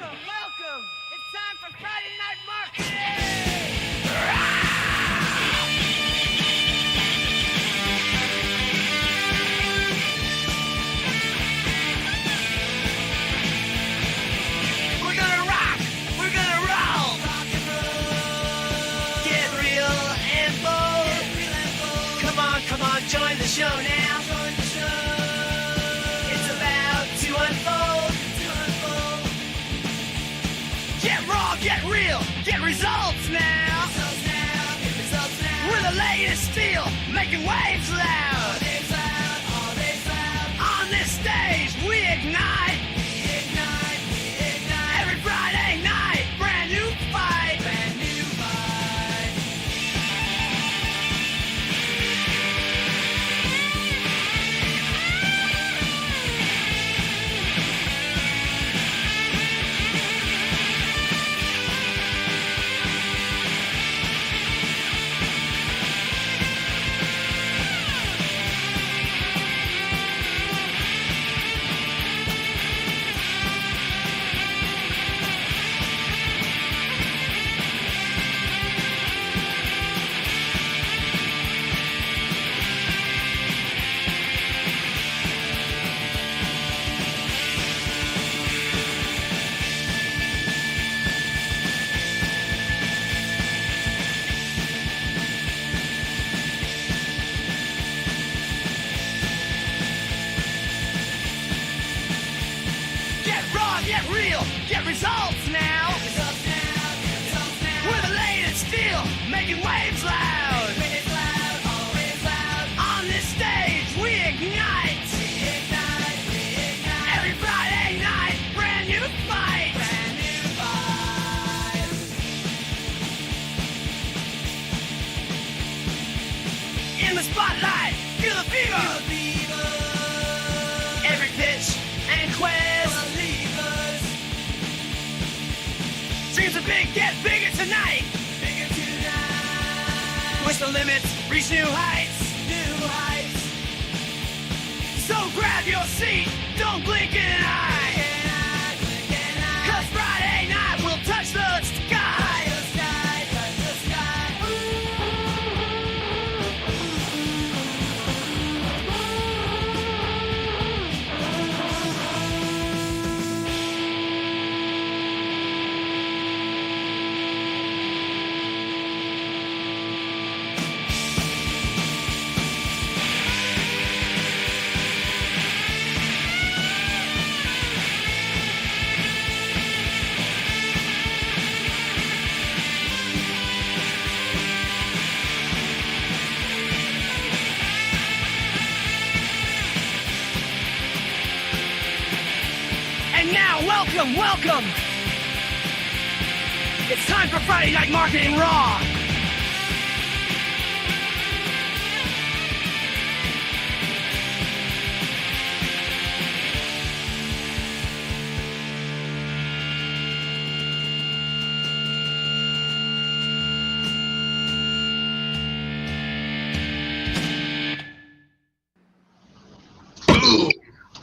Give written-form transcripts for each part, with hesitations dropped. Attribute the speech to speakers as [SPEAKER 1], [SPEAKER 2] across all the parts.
[SPEAKER 1] Welcome. It's time for Friday Night Marketing. We're gonna rock. We're gonna roll. Rock and roll. Get real and bold. Come on, join the show now. Join the show. It's about to unfold. Get raw, get real, get results now. Results now. We're the latest steel, making waves loud. On this stage, we ignite. Every Friday night, brand new fight. Get real, get results now. We're the latest steel, making waves loud. On this stage, we ignite. Every Friday night, brand new fight. In the spotlight, feel the fever. Every pitch and quest. Dreams are big, get bigger tonight. Push the limits, reach new heights. So grab your seat, don't blink an eye. 'Cause Friday night we'll touch the sky. And now, welcome. It's time for Friday Night Marketing Raw.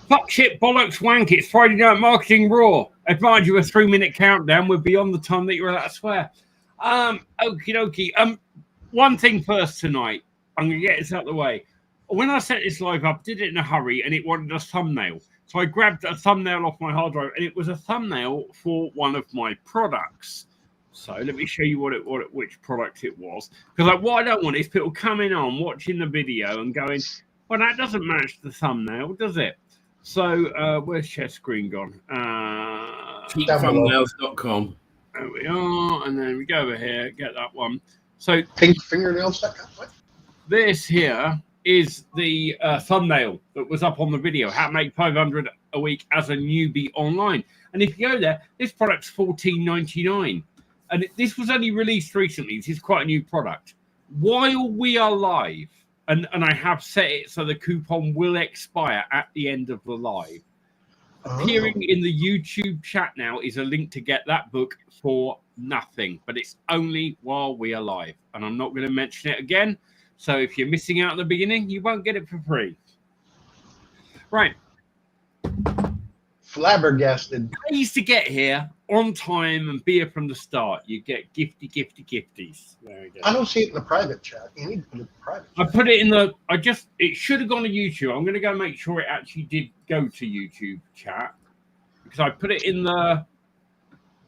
[SPEAKER 2] Fuck, shit, bollocks, wank. It's Friday Night Marketing Raw. Advise you a 3-minute countdown. We're beyond the time that you're allowed to swear. Okie dokie. One thing first tonight. I'm going to get this out of the way. When I set this live up, I did it in a hurry and it wanted a thumbnail. So I grabbed a thumbnail off my hard drive and it was a thumbnail for one of my products. So let me show you which product it was. Because what I don't want is people coming on, watching the video and going, well, that doesn't match the thumbnail, does it? So, where's share screen gone?
[SPEAKER 3] Cheapthumbnails.com.
[SPEAKER 2] There we are. And then we go over here, get that one. So,
[SPEAKER 3] Pinkfingernails.com.
[SPEAKER 2] This here is the thumbnail that was up on the video. How to make 500 a week as a newbie online. And if you go there, this product's $14.99. And this was only released recently. This is quite a new product. While we are live, and I have set it so the coupon will expire at the end of the live. Appearing in the YouTube chat now is a link to get that book for nothing, but it's only while we are live. And I'm not going to mention it again. So if you're missing out at the beginning, you won't get it for free. Right.
[SPEAKER 3] flabbergasted.
[SPEAKER 2] Pleased to get here on time and be here from the start. You get gifties. There we go.
[SPEAKER 3] I don't see it in the private chat. You need to put it in the private
[SPEAKER 2] I
[SPEAKER 3] chat.
[SPEAKER 2] put it in it should have gone to YouTube. I'm going to go make sure it actually did go to YouTube chat because I put it in the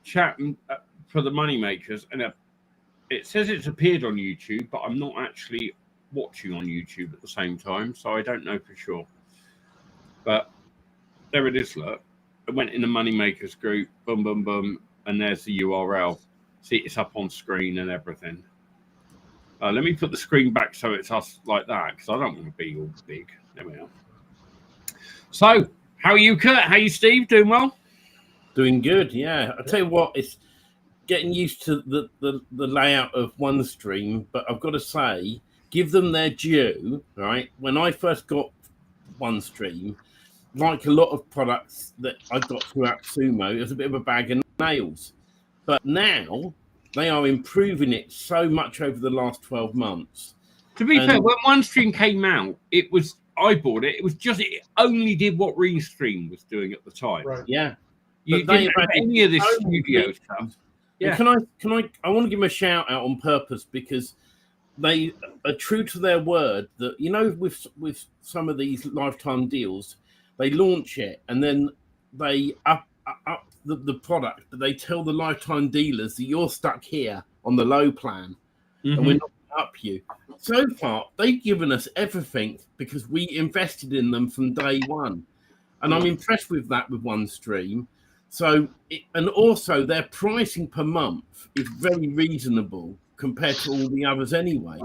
[SPEAKER 2] chat for the Moneymakers and it says it's appeared on YouTube, but I'm not actually watching on YouTube at the same time, so I don't know for sure. But there it is, look. It went in the Moneymakers group, boom, boom, boom, and there's the URL. See, it's up on screen and everything. Let me put the screen back so it's us like that, because I don't want to be all big. There we are. So, how are you, Kurt? How are you, Steve? Doing well?
[SPEAKER 4] Doing good, yeah. I tell you what, it's getting used to the layout of OneStream, but I've got to say, give them their due, right? When I first got OneStream, like a lot of products that I got through AppSumo, it was a bit of a bag of nails. But now they are improving it so much over the last 12 months.
[SPEAKER 2] To be fair, when OneStream came out, I bought it. It only did what Restream was doing at the time.
[SPEAKER 3] Right.
[SPEAKER 4] Yeah.
[SPEAKER 2] You
[SPEAKER 4] But
[SPEAKER 2] didn't have any of this
[SPEAKER 4] so
[SPEAKER 2] studio
[SPEAKER 4] many
[SPEAKER 2] stuff.
[SPEAKER 4] Yeah.
[SPEAKER 2] Yeah.
[SPEAKER 4] I want to give them a shout out on purpose because they are true to their word that, with some of these lifetime deals, they launch it and then they up the product, but they tell the lifetime dealers that you're stuck here on the low plan and we're not going to up you. So far, they've given us everything because we invested in them from day one. And I'm impressed with that with OneStream. So, and also their pricing per month is very reasonable compared to all the others anyway.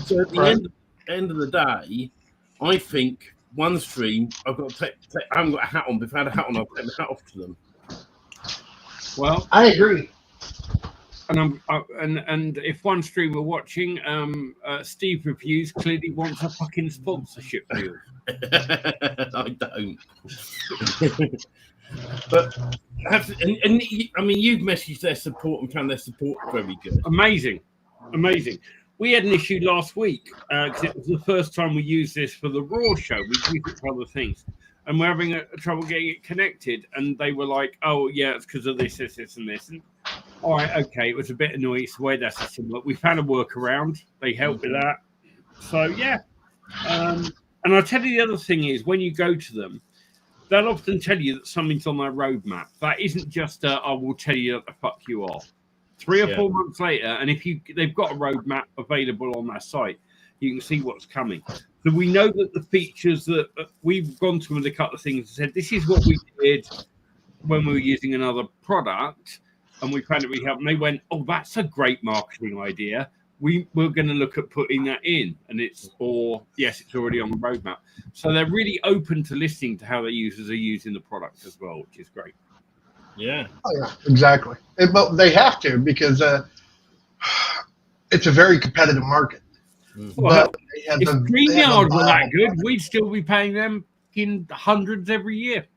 [SPEAKER 4] So at the end of the day, I think OneStream, I've got to take I haven't got a hat on, but if I had a hat on, I'll take the hat off to them.
[SPEAKER 2] Well,
[SPEAKER 3] I agree.
[SPEAKER 2] and if OneStream were watching, Steve Reviews clearly wants a fucking sponsorship deal.
[SPEAKER 4] I don't. But I mean, you've messaged their support and found their support very good.
[SPEAKER 2] Amazing. We had an issue last week because it was the first time we used this for the Raw show. We used it for other things, and we're having trouble getting it connected. And they were like, "Oh, yeah, it's because of this, and this." And all right, okay, it was a bit annoying. So where that's similar. We found a workaround. They helped with that. So yeah. And I'll tell you the other thing is when you go to them, they'll often tell you that something's on their roadmap. That isn't just I will tell you that the fuck you are. 3 or 4 months later, and if they've got a roadmap available on their site, you can see what's coming. So we know that the features that we've gone through with a couple of things and said, this is what we did when we were using another product, and we found it really helped. And they went, oh, that's a great marketing idea. We're going to look at putting that in, and it's already on the roadmap. So they're really open to listening to how their users are using the product as well, which is great.
[SPEAKER 4] Yeah.
[SPEAKER 3] Oh, yeah, exactly. But they have to because it's a very competitive market.
[SPEAKER 2] Well,
[SPEAKER 3] But they have
[SPEAKER 2] if
[SPEAKER 3] the- they have
[SPEAKER 2] StreamYard
[SPEAKER 3] the
[SPEAKER 2] were that
[SPEAKER 3] viable
[SPEAKER 2] good,
[SPEAKER 3] product.
[SPEAKER 2] we'd still be paying them in hundreds every year.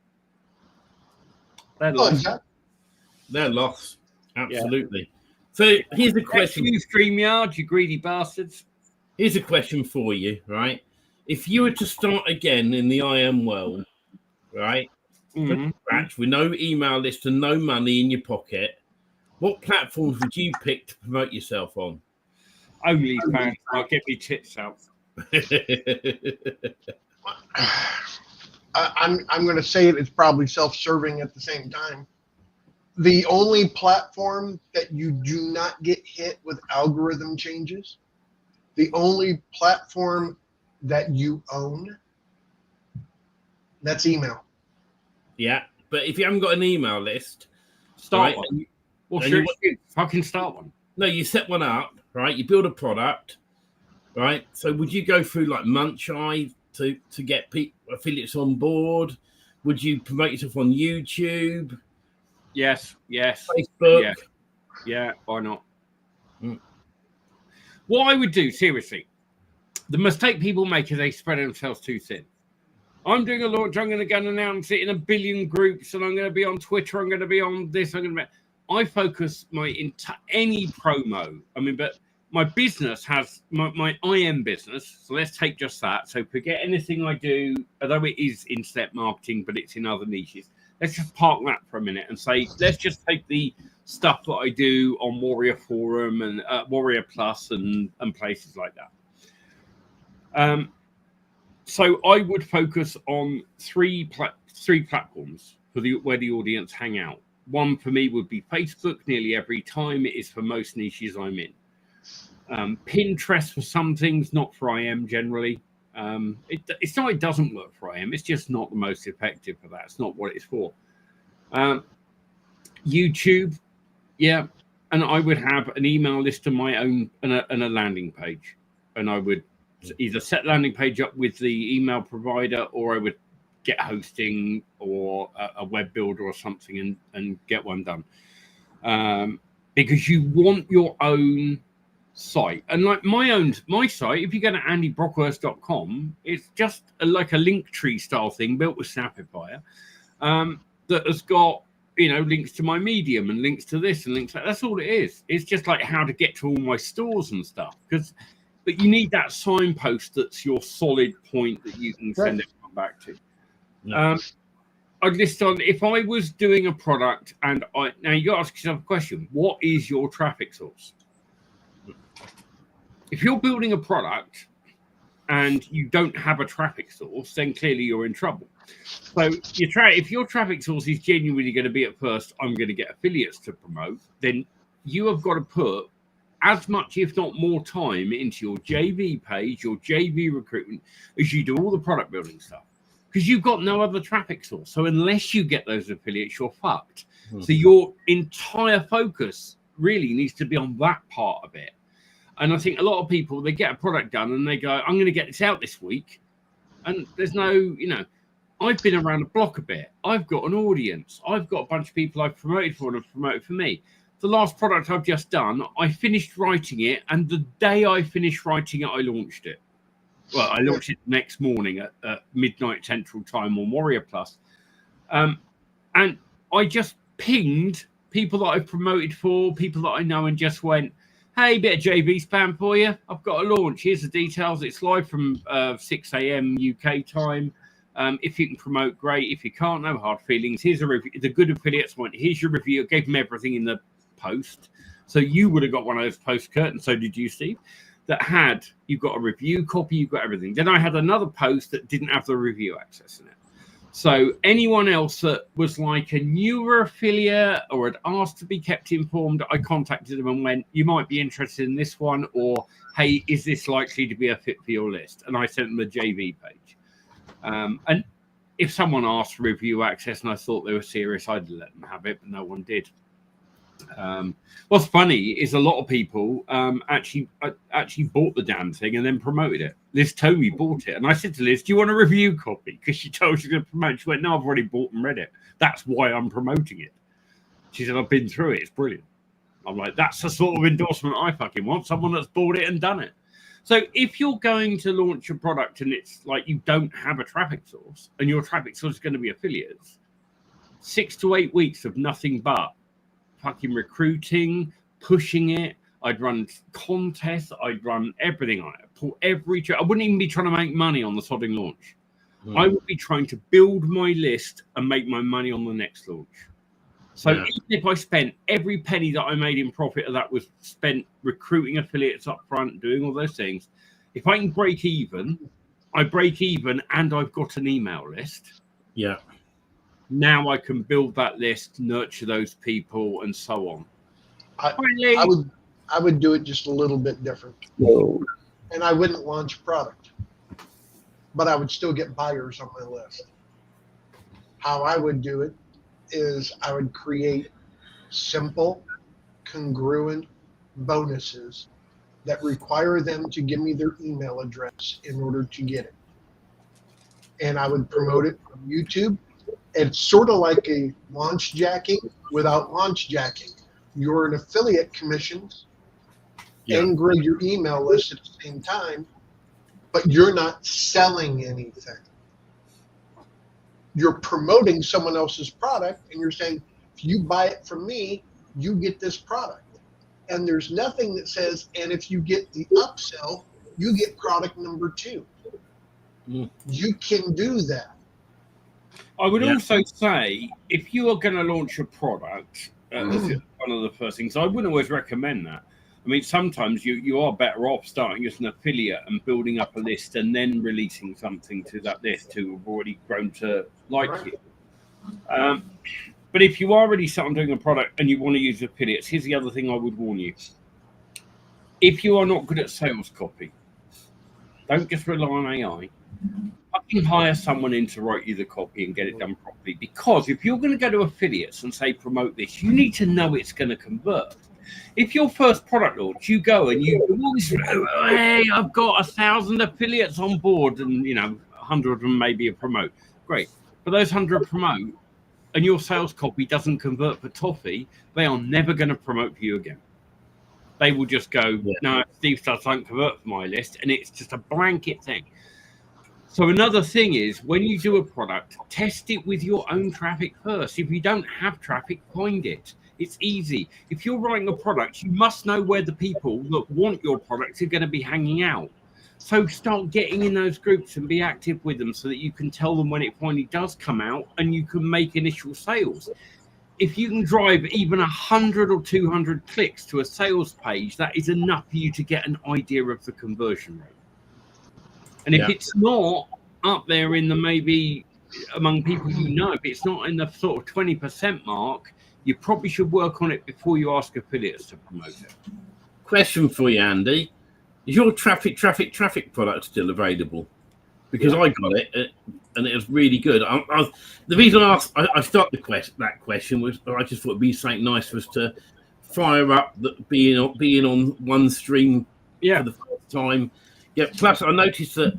[SPEAKER 2] They're
[SPEAKER 3] Oh,
[SPEAKER 2] lost.
[SPEAKER 3] exactly.
[SPEAKER 4] They're lost. Absolutely. So here's a
[SPEAKER 2] Thank
[SPEAKER 4] question.
[SPEAKER 2] you, StreamYard, you greedy bastards.
[SPEAKER 4] Here's a question for you, right? If you were to start again in the IM world, right, from scratch with no email list and no money in your pocket, what platforms would you pick to promote yourself on?
[SPEAKER 2] OnlyFans, I'll get me tits out.
[SPEAKER 3] I'm going to say it's probably self-serving at the same time. The only platform that you do not get hit with algorithm changes, the only platform that you own, that's email.
[SPEAKER 4] Yeah, but if you haven't got an email list,
[SPEAKER 2] Start
[SPEAKER 4] right,
[SPEAKER 2] one. Well,
[SPEAKER 4] and
[SPEAKER 2] sure,
[SPEAKER 4] you-
[SPEAKER 2] fucking start one.
[SPEAKER 4] no, you set one up, right? You build a product, right? So would you go through like Muncheye to get affiliates on board? Would you promote yourself on YouTube,
[SPEAKER 2] Yes.
[SPEAKER 4] Facebook?
[SPEAKER 2] Yeah, why not?
[SPEAKER 4] Mm.
[SPEAKER 2] What I would do, seriously, the mistake people make is they spread themselves too thin. I'm doing a launch, I'm going to go and announce it in 1 billion groups, and I'm going to be on Twitter, I'm going to be on this, I focus any promo. I mean, but my business has, my IM business, so let's take just that. So forget anything I do, although it is internet marketing, but it's in other niches. let's just park that for a minute and say, let's just take the stuff that I do on Warrior Forum and Warrior Plus and places like that. So I would focus on three platforms for where the audience hang out. One for me would be Facebook. Nearly every time it is for most niches I'm in. Pinterest for some things, not for IM generally. It's not it doesn't work for IM. It's just not the most effective for that. It's not what it's for. YouTube, yeah. And I would have an email list of my own and a landing page. And I would either set landing page up with the email provider, or I would get hosting or a web builder or something and get one done. Because you want your own site. And like my site, if you go to andybrockworth.com, it's just like a link tree style thing built with Snapify that has got, you know, links to my Medium and links to this and links to that. That's all it is. It's just like how to get to all my stores and stuff. But you need that signpost that's your solid point that you can send everyone back to. No. I'd list on, if I was doing a product and now you got to ask yourself a question: what is your traffic source? If you're building a product and you don't have a traffic source, then clearly you're in trouble. So if your traffic source is genuinely going to be at first, I'm going to get affiliates to promote, then you have got to put as much, if not more, time into your JV page, your JV recruitment, as you do all the product building stuff. Because you've got no other traffic source. So unless you get those affiliates, you're fucked. Mm-hmm. So your entire focus really needs to be on that part of it. And I think a lot of people, they get a product done and they go, I'm going to get this out this week. And there's no, you know, I've been around the block a bit. I've got an audience. I've got a bunch of people I've promoted for and have promoted for me. The last product I've just done, I finished writing it. And the day I finished writing it, I launched it. Well, I launched it the next morning at midnight Central Time on Warrior Plus. And I just pinged people that I've promoted for, people that I know, and just went, hey, bit of JV spam for you. I've got a launch. Here's the details. It's live from 6 a.m. UK time. If you can promote, great. If you can't, no hard feelings. Here's a review. The good affiliates went, here's your review. I gave them everything in the post. So you would have got one of those posts, Kurt, and so did you, Steve, that had, you've got a review copy, you've got everything. Then I had another post that didn't have the review access in it. So anyone else that was like a newer affiliate or had asked to be kept informed, I contacted them and went, you might be interested in this one, or, hey, is this likely to be a fit for your list? And I sent them the JV page. And if someone asked for review access and I thought they were serious, I'd let them have it, but no one did. What's funny is a lot of people actually bought the damn thing and then promoted it. Liz Tomey bought it, and I said to Liz, do you want a review copy? Because she told she was going to promote. She went, no, I've already bought and read it. That's why I'm promoting it. She said, I've been through it. It's brilliant. I'm like, that's the sort of endorsement I fucking want, someone that's bought it and done it. So if you're going to launch a product and it's like you don't have a traffic source and your traffic source is going to be affiliates, 6 to 8 weeks of nothing but fucking recruiting, pushing it. I'd run contests. I'd run everything on it. Pull every. I wouldn't even be trying to make money on the sodding launch. I would be trying to build my list and make my money on the next launch. So even if I spent every penny that I made in profit, that was spent recruiting affiliates up front, doing all those things. If I can break even, I break even, and I've got an email list.
[SPEAKER 4] Yeah.
[SPEAKER 2] Now I can build that list, nurture those people, and so on.
[SPEAKER 3] I would do it just a little bit different.
[SPEAKER 2] Whoa.
[SPEAKER 3] And I wouldn't launch a product, but I would still get buyers on my list. How I would do it is I would create simple, congruent bonuses that require them to give me their email address in order to get it. And I would promote it from YouTube. It's sort of like a launch jacking without launch jacking. You're an affiliate commissions and grow your email list at the same time, but you're not selling anything. You're promoting someone else's product, and you're saying, if you buy it from me, you get this product. And there's nothing that says, and if you get the upsell, you get product number 2. You can do that.
[SPEAKER 2] I would
[SPEAKER 4] Yeah.
[SPEAKER 2] also say if you are going to launch a product, this is one of the first things. I wouldn't always recommend that. I mean, sometimes you are better off starting as an affiliate and building up a list and then releasing something to that list who have already grown to like it. But if you are already starting doing a product and you want to use affiliates, here's the other thing I would warn you. If you are not good at sales copy, don't just rely on AI. Fucking hire someone in to write you the copy and get it done properly. Because if you're going to go to affiliates and say promote this, you need to know it's going to convert. If your first product launch, you go and you do all this, hey, I've got 1,000 affiliates on board, and 100 of them maybe a promote. Great. But those 100 promote, and your sales copy doesn't convert for toffee, they are never going to promote for you again. They will just go, no, Steve Studs don't convert for my list, and it's just a blanket thing. So another thing is when you do a product, test it with your own traffic first. If you don't have traffic, find it. It's easy. If you're writing a product, you must know where the people that want your product are going to be hanging out. So start getting in those groups and be active with them so that you can tell them when it finally does come out and you can make initial sales. If you can drive even 100 or 200 clicks to a sales page, that is enough for you to get an idea of the conversion rate. And if it's not up there in the maybe among people if it's not in the sort of 20% mark, you probably should work on it before you ask affiliates to promote it.
[SPEAKER 4] Question for you, Andy. Is your traffic product still available? Because I got it and it was really good. The reason I started that question was I just thought it'd be something nice for us to fire up being on one stream for the first time. Yeah. Plus, I noticed that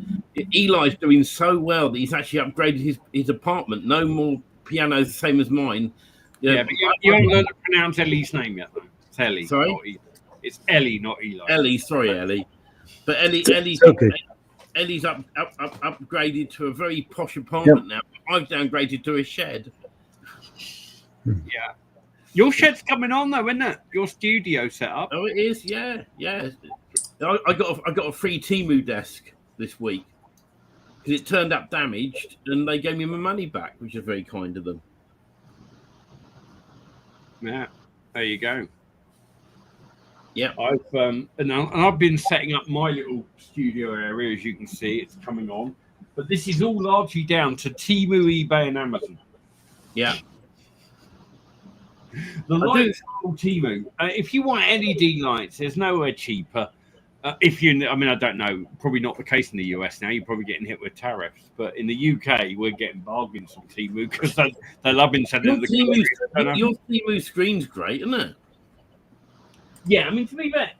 [SPEAKER 4] Eli's doing so well that he's actually upgraded his apartment. No more pianos, the same as mine.
[SPEAKER 2] Yeah, but you haven't learned to pronounce Ellie's name yet, though. It's Ellie.
[SPEAKER 4] Sorry?
[SPEAKER 2] It's Ellie, not Eli.
[SPEAKER 4] Ellie, sorry, Ellie. But Ellie's
[SPEAKER 5] okay.
[SPEAKER 4] Ellie's upgraded to a very posh apartment now. I've downgraded to a shed.
[SPEAKER 2] Yeah. Your shed's coming on though, isn't it? Your studio set up.
[SPEAKER 4] Oh, it is. Yeah. I got a free Temu desk this week because it turned up damaged, and they gave me my money back, which is very kind of them.
[SPEAKER 2] Yeah. There you go.
[SPEAKER 4] Yeah.
[SPEAKER 2] I've been setting up my little studio area, as you can see, it's coming on. But this is all largely down to Temu, eBay, and Amazon.
[SPEAKER 4] Yeah.
[SPEAKER 2] The lights are all Temu. If you want LED lights, there's nowhere cheaper. I don't know, probably not the case in the US now. You're probably getting hit with tariffs. But in the UK, we're getting bargains from Temu because they love sending
[SPEAKER 4] your Temu screen's great, isn't it?
[SPEAKER 2] Yeah, I mean, to be fair,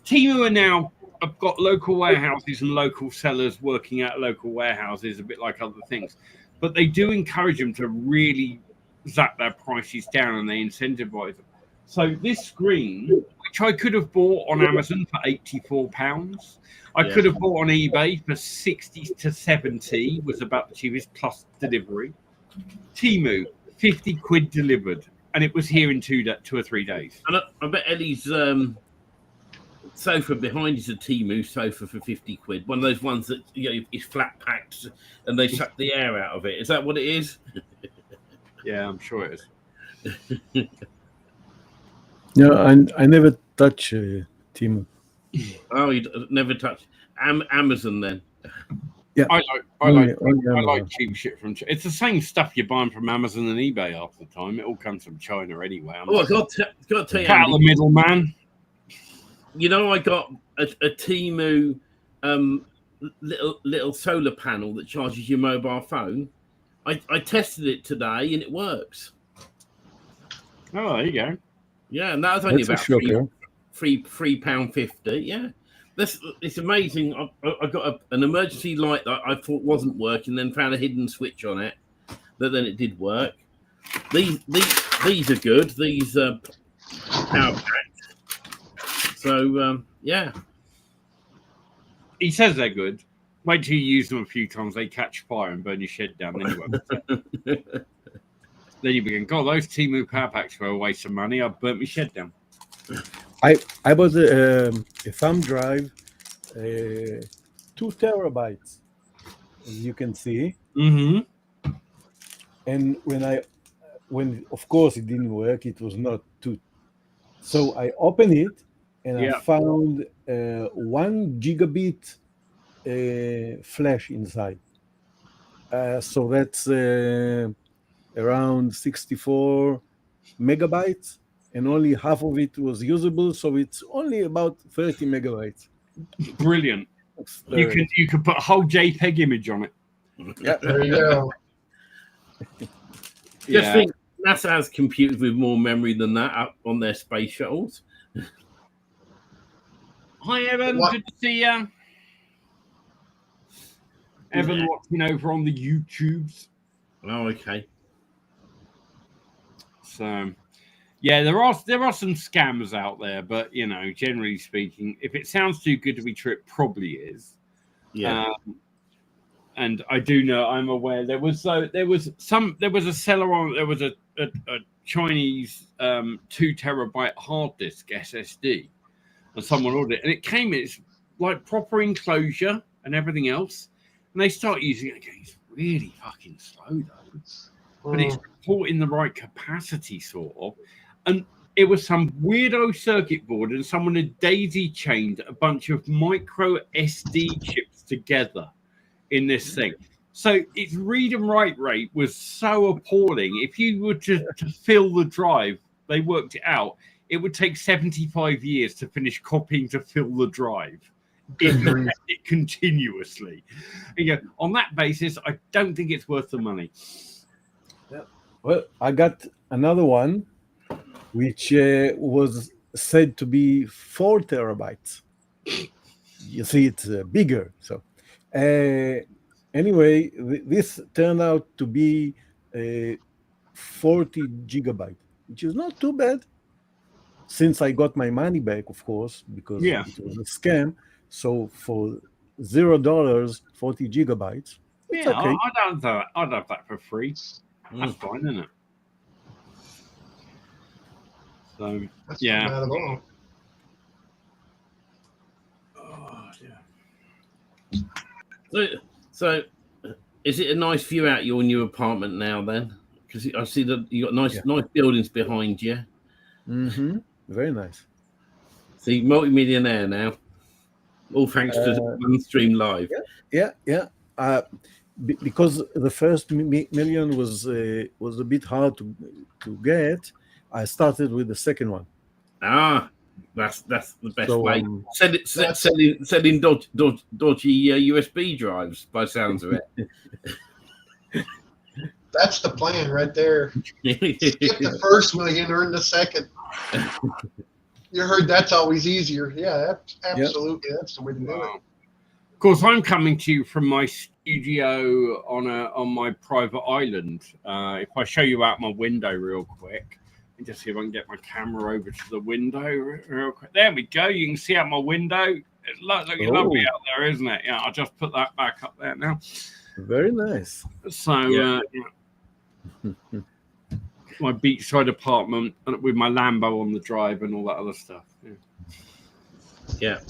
[SPEAKER 2] Temu are now have got local warehouses and local sellers working out local warehouses, a bit like other things. But they do encourage them to really zap their prices down, and they incentivize them. So this screen, which I could have bought on Amazon for £84, I could have bought on eBay for 60 to 70, was about the cheapest plus delivery. Temu, 50 quid delivered, and it was here in 2 or 3 days.
[SPEAKER 4] And I bet Ellie's sofa behind is a Temu sofa for 50 quid. One of those ones that is flat packed and they suck the air out of it. Is that what it is?
[SPEAKER 2] Yeah, I'm sure it is.
[SPEAKER 5] No, I never touch Temu.
[SPEAKER 4] Oh, you never touch Amazon then?
[SPEAKER 5] Yeah,
[SPEAKER 2] I like cheap shit from China. It's the same stuff you're buying from Amazon and eBay half the time. It all comes from China anyway.
[SPEAKER 4] I've got to tell you,
[SPEAKER 2] cut out the middleman.
[SPEAKER 4] You know, I got a Temu little solar panel that charges your mobile phone. I tested it today and it works.
[SPEAKER 2] Oh, there you go.
[SPEAKER 4] Yeah, and that was only
[SPEAKER 5] That's
[SPEAKER 4] about £3.50. Yeah, it's amazing. I got an emergency light that I thought wasn't working, then found a hidden switch on it. But then it did work. These are good. These power packs. So yeah.
[SPEAKER 2] He says they're good. Wait till you use them a few times, they catch fire and burn your shed down. Then then you begin, God, those Temu power packs were a waste of money. I burnt my shed down.
[SPEAKER 5] I bought a thumb drive, 2 terabytes, as you can see.
[SPEAKER 2] Mm-hmm.
[SPEAKER 5] and when of course it didn't work, it was not too. So I opened it, and
[SPEAKER 2] Yeah.
[SPEAKER 5] I found 1 gigabit flash inside. So that's around 64 megabytes, and only half of it was usable. So it's only about 30 megabytes.
[SPEAKER 2] Brilliant.
[SPEAKER 5] It's
[SPEAKER 2] You
[SPEAKER 5] very-
[SPEAKER 2] can put a whole JPEG image on it.
[SPEAKER 3] There you go.
[SPEAKER 4] Just think, NASA has computers with more memory than that up on their space shuttles.
[SPEAKER 2] Hi, Evan.
[SPEAKER 3] What-
[SPEAKER 2] Good to see you. Evan watching over on the YouTubes.
[SPEAKER 4] Oh, okay.
[SPEAKER 2] So, yeah, there are some scammers out there, but you know, generally speaking, if it sounds too good to be true, it probably is.
[SPEAKER 4] Yeah.
[SPEAKER 2] And I do know, I'm aware there was a seller on, there was a Chinese 2 terabyte hard disk SSD, and someone ordered it, and it came in, it's like proper enclosure and everything else, and they start using it again. It's really fucking slow though, but it's reporting the right capacity sort of, and it was some weirdo circuit board, and someone had daisy chained a bunch of micro SD chips together in this thing. So its read and write rate was so appalling. If you were to fill the drive, they worked it out, it would take 75 years to finish copying to fill the drive if you
[SPEAKER 3] grief.
[SPEAKER 2] kept it continuously. And you go, on that basis, I don't think it's worth the money.
[SPEAKER 5] Well, I got another one, which was said to be 4 terabytes. You see, it's bigger. So, anyway, this turned out to be 40 gigabyte, which is not too bad. Since I got my money back, of course, because
[SPEAKER 2] Yeah.
[SPEAKER 5] it was a scam. So for $0, 40 gigabytes. It's
[SPEAKER 2] Yeah,
[SPEAKER 5] okay.
[SPEAKER 2] I'd have that for free. That's fine, isn't it? So,
[SPEAKER 3] That's
[SPEAKER 2] yeah.
[SPEAKER 3] not bad at all.
[SPEAKER 2] Oh, yeah.
[SPEAKER 4] So, is it a nice view out your new apartment now? Then, because I see that you got nice buildings behind you.
[SPEAKER 5] Mm-hmm. Very nice.
[SPEAKER 4] See, multi-millionaire now, all thanks to OneStream Live.
[SPEAKER 5] Yeah. Because the first million was a bit hard to get, I started with the second one.
[SPEAKER 4] Ah, that's the best
[SPEAKER 5] So,
[SPEAKER 4] way. Selling dodgy USB drives, by the sounds of it.
[SPEAKER 3] That's the plan right there. Get the first million, earn the second. You heard that's always easier. Yeah, absolutely. That's the way to do it.
[SPEAKER 2] Of course, I'm coming to you from my studio on my private island. If I show you out my window real quick, and just see if I can get my camera over to the window real quick. There we go. You can see out my window. It's looking lovely out there, isn't it? Yeah, I'll just put that back up there now.
[SPEAKER 5] Very nice.
[SPEAKER 2] So, my beachside apartment with my Lambo on the drive and all that other stuff.
[SPEAKER 4] Yeah.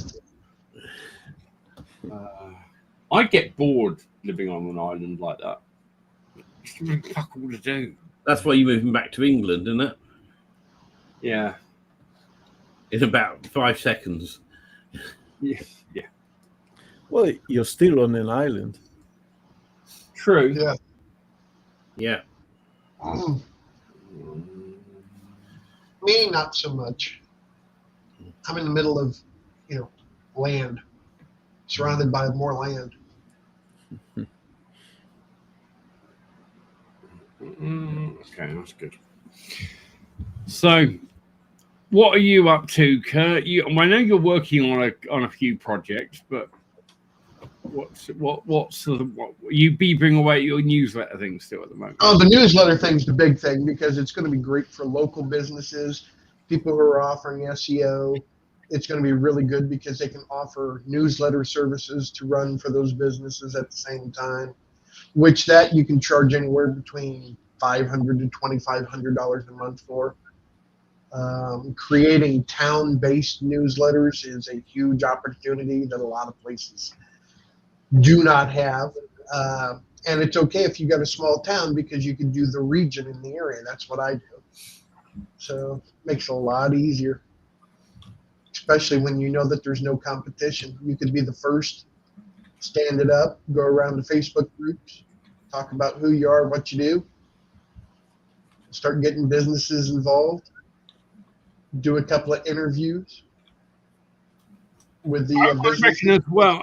[SPEAKER 2] I get bored living on an island like that. It's really fuck all to do.
[SPEAKER 4] That's why you're moving back to England, isn't it?
[SPEAKER 2] Yeah.
[SPEAKER 4] In about 5 seconds.
[SPEAKER 2] Yeah.
[SPEAKER 5] Well, you're still on an island.
[SPEAKER 2] True.
[SPEAKER 3] Yeah.
[SPEAKER 4] Yeah.
[SPEAKER 3] Mm. Me, not so much. I'm in the middle of, land, surrounded by more land.
[SPEAKER 2] Okay, that's good. So, what are you up to, Kurt? I know you're working on a few projects, but what's you beavering away at your newsletter thing still at the moment?
[SPEAKER 3] Oh, the newsletter thing's the big thing because it's going to be great for local businesses, people who are offering SEO. It's going to be really good because they can offer newsletter services to run for those businesses at the same time, which that you can charge anywhere between $500 to $2,500 a month for. Creating town-based newsletters is a huge opportunity that a lot of places do not have. And it's okay if you got a small town because you can do the region in the area. That's what I do. So it makes it a lot easier, especially when you know that there's no competition. You could be the first, stand it up, go around the Facebook groups, talk about who you are, what you do, start getting businesses involved, do a couple of interviews with the
[SPEAKER 2] I
[SPEAKER 3] businesses.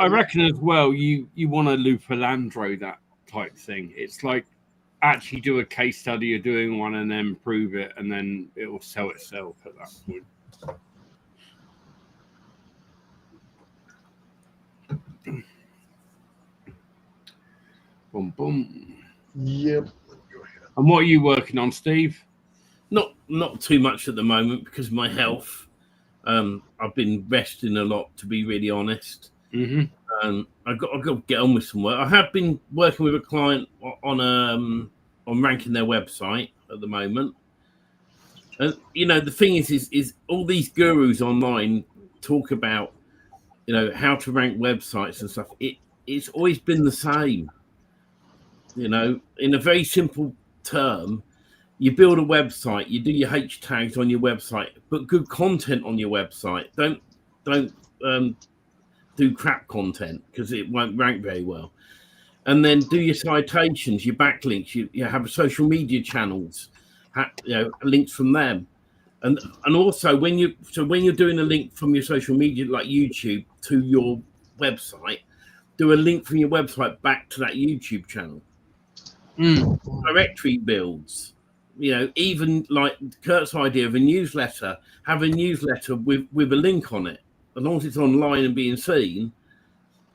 [SPEAKER 2] reckon as well. You want to Lupalandro that type thing. It's like actually do a case study of doing one and then prove it, and then it will sell itself at that point. Boom, boom.
[SPEAKER 3] Yep. Go ahead.
[SPEAKER 2] And what are you working on, Steve?
[SPEAKER 4] Not too much at the moment because of my health. I've been resting a lot, to be really honest.
[SPEAKER 2] Mm-hmm.
[SPEAKER 4] I've got to get on with some work. I have been working with a client on ranking their website at the moment. And the thing is all these gurus online talk about how to rank websites and stuff. It's always been the same. In a very simple term, you build a website, you do your H tags on your website, put good content on your website. Don't do crap content because it won't rank very well. And then do your citations, your backlinks. You have social media channels, links from them, and also when you're doing a link from your social media like YouTube to your website, do a link from your website back to that YouTube channel. Directory builds. Even like Kurt's idea of a newsletter, have a newsletter with a link on it. As long as it's online and being seen,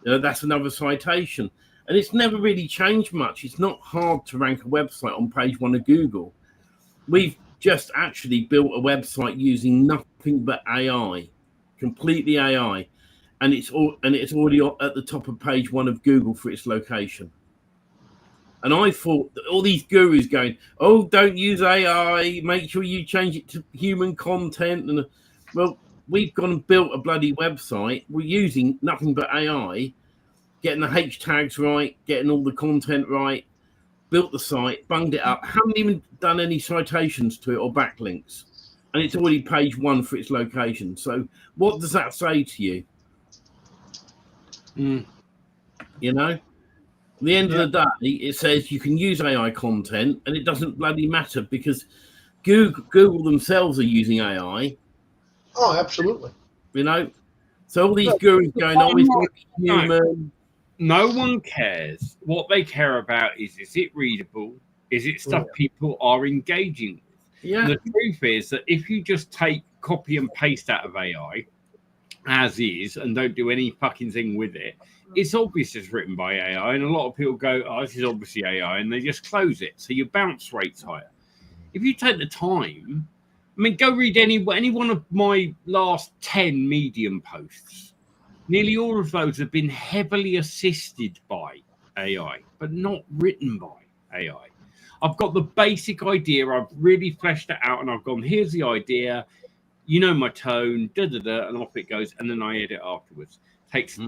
[SPEAKER 4] that's another citation. And it's never really changed much. It's not hard to rank a website on page 1 of Google. We've just actually built a website using nothing but AI, completely AI. And it's already at the top of page 1 of Google for its location. And I thought that all these gurus going, oh, don't use AI, make sure you change it to human content. And well, we've gone and built a bloody website. We're using nothing but AI, getting the H tags right, getting all the content right, built the site, bunged it up, haven't even done any citations to it or backlinks. And it's already page 1 for its location. So what does that say to you? At the end of the day, it says you can use AI content, and it doesn't bloody matter because Google themselves are using AI.
[SPEAKER 3] Oh, absolutely.
[SPEAKER 4] So all these gurus going, oh, it's not human.
[SPEAKER 2] No one cares. What they care about is it readable? Is it stuff people are engaging with?
[SPEAKER 4] Yeah.
[SPEAKER 2] And the truth is that if you just take copy and paste out of AI as is and don't do any fucking thing with it, it's obvious it's written by AI, and a lot of people go, oh, this is obviously AI, and they just close it. So your bounce rate's higher. If you take the time, go read any one of my last 10 Medium posts. Nearly all of those have been heavily assisted by AI, but not written by AI. I've got the basic idea, I've really fleshed it out, and I've gone, here's the idea, my tone, and off it goes, and then I edit afterwards. Takes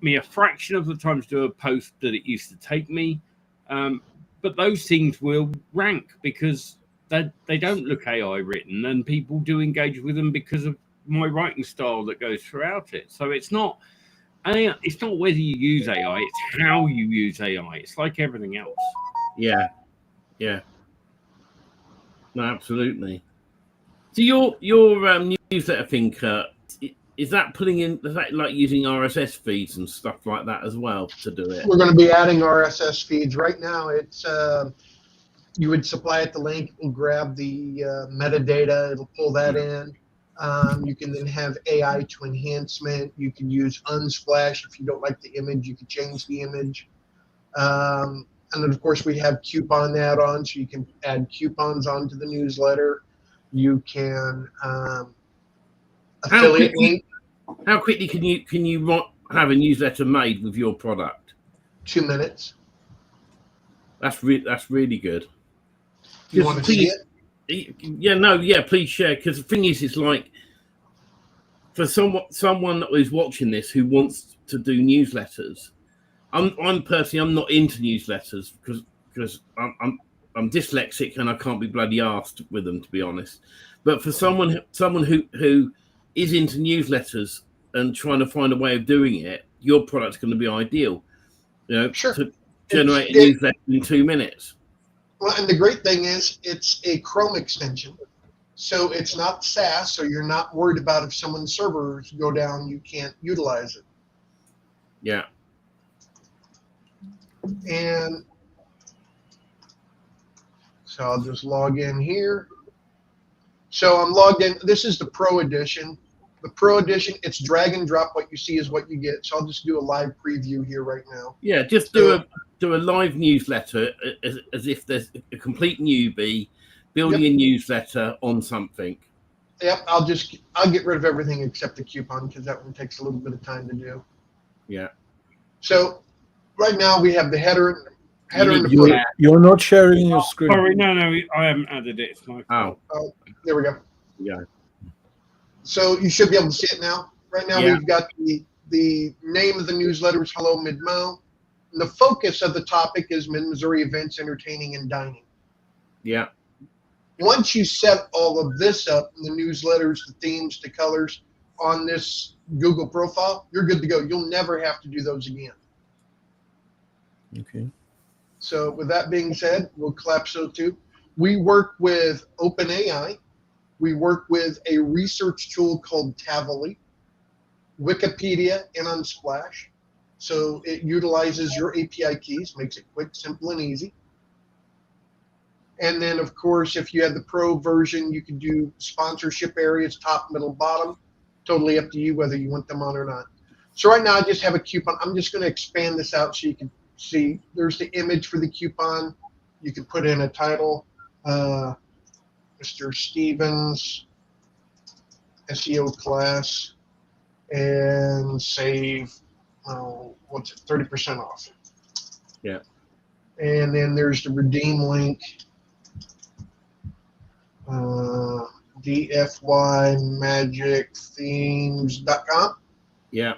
[SPEAKER 2] me a fraction of the time to do a post that it used to take me, but those things will rank because they don't look AI written, and people do engage with them because of my writing style that goes throughout it. So it's not whether you use AI, it's how you use AI. It's like everything else.
[SPEAKER 4] Yeah. No, absolutely. So your newsletter thing, Kurt, is that like using RSS feeds and stuff like that as well to do it?
[SPEAKER 3] We're going to be adding RSS feeds. Right now, it's you would supply it the link, it will grab the metadata, it'll pull that in. You can then have AI to enhancement. You can use Unsplash. If you don't like the image, you can change the image. And then, of course, we have coupon add-ons, so you can add coupons onto the newsletter. You can affiliate link.
[SPEAKER 4] How quickly can you have a newsletter made with your product?
[SPEAKER 3] 2 minutes.
[SPEAKER 4] That's really good.
[SPEAKER 3] You want to see it?
[SPEAKER 4] Please share. Because the thing is, it's like for someone that is watching this who wants to do newsletters, I'm personally, I'm not into newsletters because I'm dyslexic and I can't be bloody arsed with them, to be honest. But for someone who is into newsletters and trying to find a way of doing it, your product's going to be ideal. You know,
[SPEAKER 3] Sure.
[SPEAKER 4] to generate a
[SPEAKER 3] It's-
[SPEAKER 4] newsletter in 2 minutes.
[SPEAKER 3] Well, and the great thing is it's a Chrome extension. So it's not SaaS, so you're not worried about if someone's servers go down, you can't utilize it.
[SPEAKER 4] Yeah.
[SPEAKER 3] And so I'll just log in here. So I'm logged in. This is the Pro Edition. The Pro Edition, it's drag and drop. What you see is what you get. So I'll just do a live preview here right now.
[SPEAKER 4] Yeah, just do a live newsletter as if there's a complete newbie building a newsletter on something.
[SPEAKER 3] Yep, I'll get rid of everything except the coupon because that one takes a little bit of time to do.
[SPEAKER 4] Yeah.
[SPEAKER 3] So right now we have the header and the footer.
[SPEAKER 5] You're not sharing your screen.
[SPEAKER 2] Sorry, no, I haven't added it. It's my fault.
[SPEAKER 3] There we go.
[SPEAKER 4] Yeah.
[SPEAKER 3] So you should be able to see it now. Right now
[SPEAKER 4] Yeah.
[SPEAKER 3] we've got the name of the newsletter is Hello Mid-Mo. And the focus of the topic is Mid-Missouri events, entertaining, and dining.
[SPEAKER 4] Yeah.
[SPEAKER 3] Once you set all of this up, the newsletters, the themes, the colors on this Google profile, you're good to go. You'll never have to do those again.
[SPEAKER 5] Okay.
[SPEAKER 3] So with that being said, we'll Calypso too. We work with OpenAI. We work with a research tool called Tavily, Wikipedia, and Unsplash. So it utilizes your API keys, makes it quick, simple, and easy. And then, of course, if you had the Pro version, you could do sponsorship areas, top, middle, bottom. Totally up to you whether you want them on or not. So right now I just have a coupon. I'm just going to expand this out so you can see. There's the image for the coupon. You can put in a title, Mr. Stevens SEO class, and save, what's it, 30% off.
[SPEAKER 4] Yeah.
[SPEAKER 3] And then there's the redeem link. dfymagicthemes.com.
[SPEAKER 4] Yeah.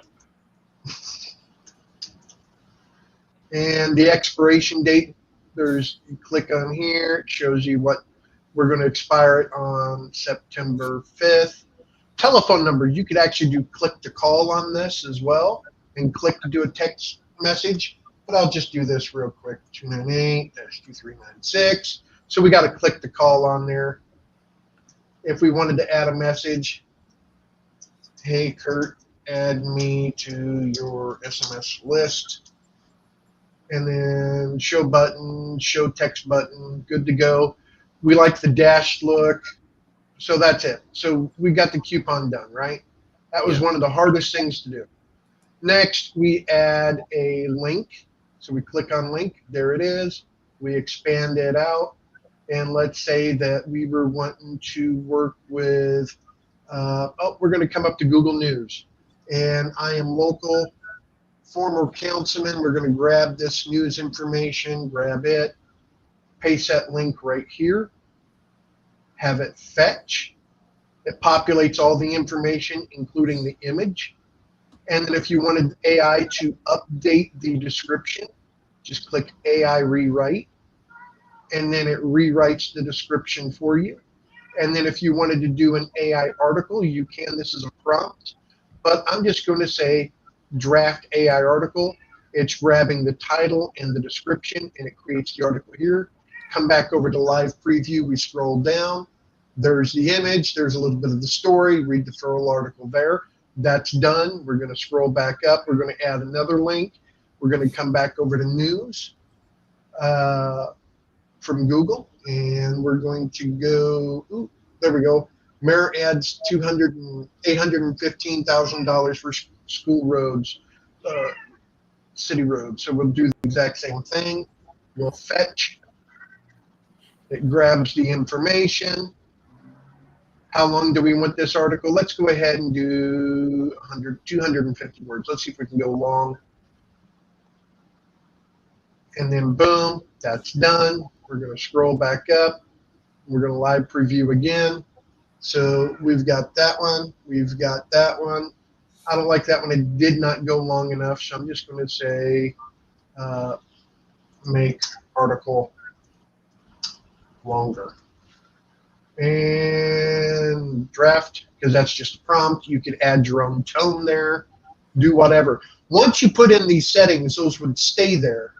[SPEAKER 3] And the expiration date, you click on here, it shows you what we're going to expire it on September 5th. Telephone number, you could actually do click to call on this as well and click to do a text message, but I'll just do this real quick, 298-2396. So we got to click to call on there. If we wanted to add a message, hey, Kurt, add me to your SMS list. And then show button, show text button, good to go. We like the dashed look. So that's it. So we got the coupon done, right? That was one of the hardest things to do. Next, we add a link. So we click on link. There it is. We expand it out. And let's say that we were wanting to work with, we're going to come up to Google News. And I am local, former councilman. We're going to grab this news information, grab it, paste that link right here, have it fetch. It populates all the information, including the image. And then if you wanted AI to update the description, just click AI rewrite. And then it rewrites the description for you. And then if you wanted to do an AI article, you can. This is a prompt. But I'm just going to say draft AI article. It's grabbing the title and the description, and it creates the article here. Come back over to live preview. We scroll down. There's the image. There's a little bit of the story. Read the full article there. That's done. We're going to scroll back up. We're going to add another link. We're going to come back over to news from Google, and we're going to go, there we go. Mayor adds $815,000 for school roads, city roads. So we'll do the exact same thing. We'll fetch. It grabs the information. How long do we want this article? Let's go ahead and do 250 words. Let's see if we can go long. And then boom, that's done. We're going to scroll back up. We're going to live preview again. So we've got that one. We've got that one. I don't like that one. It did not go long enough. So I'm just going to say make article longer. And draft, because that's just a prompt. You could add your own tone there, do whatever. Once you put in these settings, those would stay there.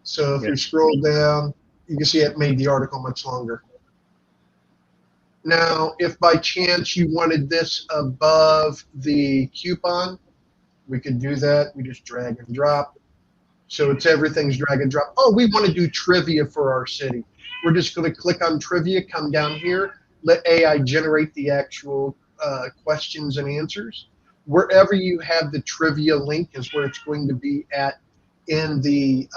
[SPEAKER 3] So if you scroll down, you can see it made the article much longer. Now, if by chance you wanted this above the coupon, we could do that. We just drag and drop. So it's everything's drag and drop. Oh, we want to do trivia for our city. We're just going to click on trivia, come down here, let AI generate the actual questions and answers. Wherever you have the trivia link is where it's going to be at in the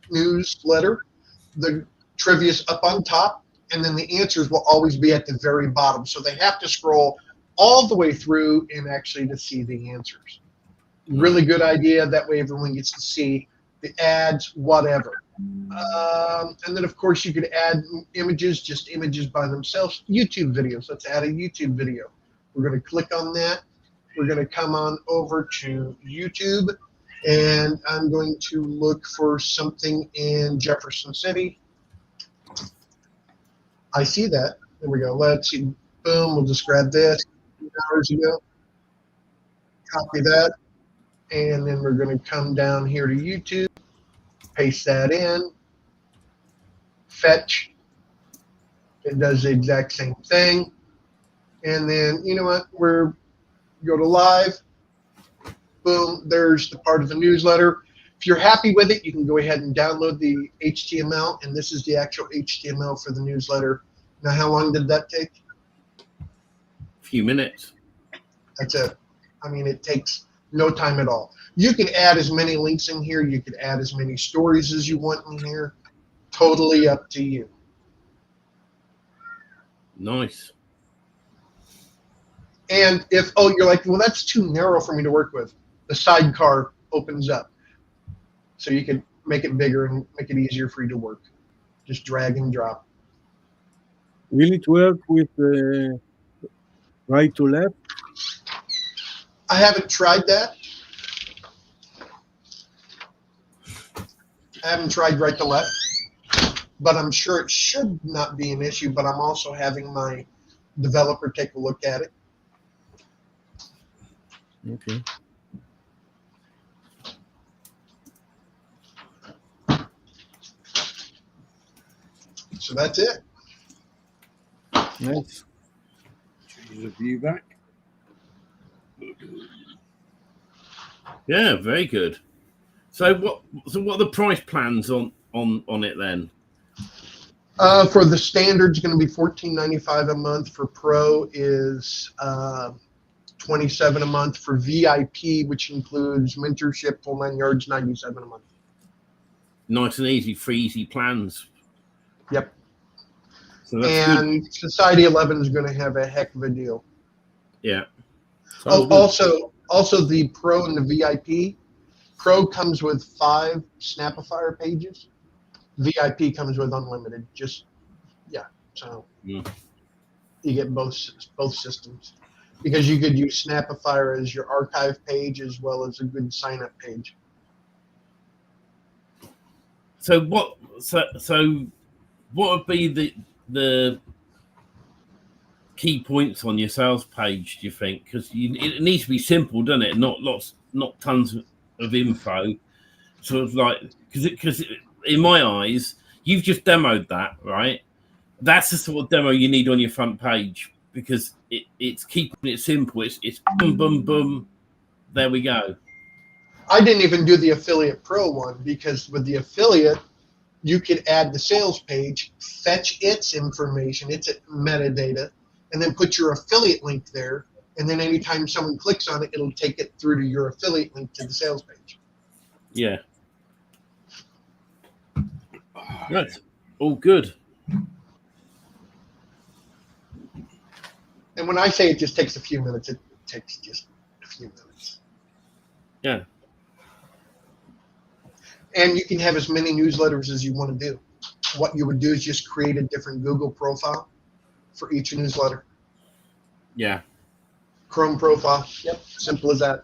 [SPEAKER 3] newsletter. The trivia is up on top, and then the answers will always be at the very bottom. So they have to scroll all the way through and actually to see the answers. Really good idea. That way everyone gets to see the ads, whatever. And then, of course, you could add images, just images by themselves. YouTube videos. Let's add a YouTube video. We're going to click on that. We're going to come on over to YouTube, and I'm going to look for something in Jefferson City. I see that. There we go. Let's see. Boom. We'll just grab this 2 hours ago. Copy that. And then we're going to come down here to YouTube, paste that in, fetch. It does the exact same thing. And then, you know what, go to live. Boom, there's the part of the newsletter. If you're happy with it, you can go ahead and download the HTML, and this is the actual HTML for the newsletter. Now, how long did that take?
[SPEAKER 4] A few minutes.
[SPEAKER 3] That's it. I mean, it takes no time at all. You can add as many links in here. You can add as many stories as you want in here. Totally up to you.
[SPEAKER 4] Nice.
[SPEAKER 3] And if, oh, you're like, well, that's too narrow for me to work with, the sidecar opens up. So you can make it bigger and make it easier for you to work. Just drag and drop.
[SPEAKER 5] Will it work with right to left?
[SPEAKER 3] I haven't tried that. I haven't tried right to left, but I'm sure it should not be an issue, but I'm also having my developer take a look at it.
[SPEAKER 5] Okay.
[SPEAKER 3] So that's it.
[SPEAKER 5] Nice.
[SPEAKER 2] Change the view back.
[SPEAKER 4] Yeah, very good. So what are the price plans on it then?
[SPEAKER 3] For the standard, it's going to be $14.95 a month. For Pro is $27 a month. For VIP, which includes mentorship, full 9 yards, $97 a month.
[SPEAKER 4] Nice and easy, free, easy plans.
[SPEAKER 3] Yep.
[SPEAKER 4] So that's
[SPEAKER 3] and good. Society 11 is going to have a heck of a deal.
[SPEAKER 4] Yeah.
[SPEAKER 3] Oh, also the Pro and the VIP. Pro comes with 5 Snapify pages. VIP comes with unlimited. Just so you get both systems, because you could use Snapify as your archive page as well as a good sign up page.
[SPEAKER 4] So what would be the key points on your sales page, do you think? Because it needs to be simple, doesn't it? Not tons of info. Sort of like, because in my eyes, you've just demoed that, right? That's the sort of demo you need on your front page, because it's keeping it simple. It's boom, boom, boom. There we go.
[SPEAKER 3] I didn't even do the Affiliate Pro one, because with the affiliate, you could add the sales page, fetch its information, its metadata, and then put your affiliate link there. And then anytime someone clicks on it, it'll take it through to your affiliate link to the sales page.
[SPEAKER 4] Yeah. Right. All good.
[SPEAKER 3] And when I say it just takes a few minutes, it takes just a few minutes.
[SPEAKER 4] Yeah.
[SPEAKER 3] And you can have as many newsletters as you want to do. What you would do is just create a different Google profile for each newsletter.
[SPEAKER 4] Yeah.
[SPEAKER 3] Chrome profile. Yep. Simple as that.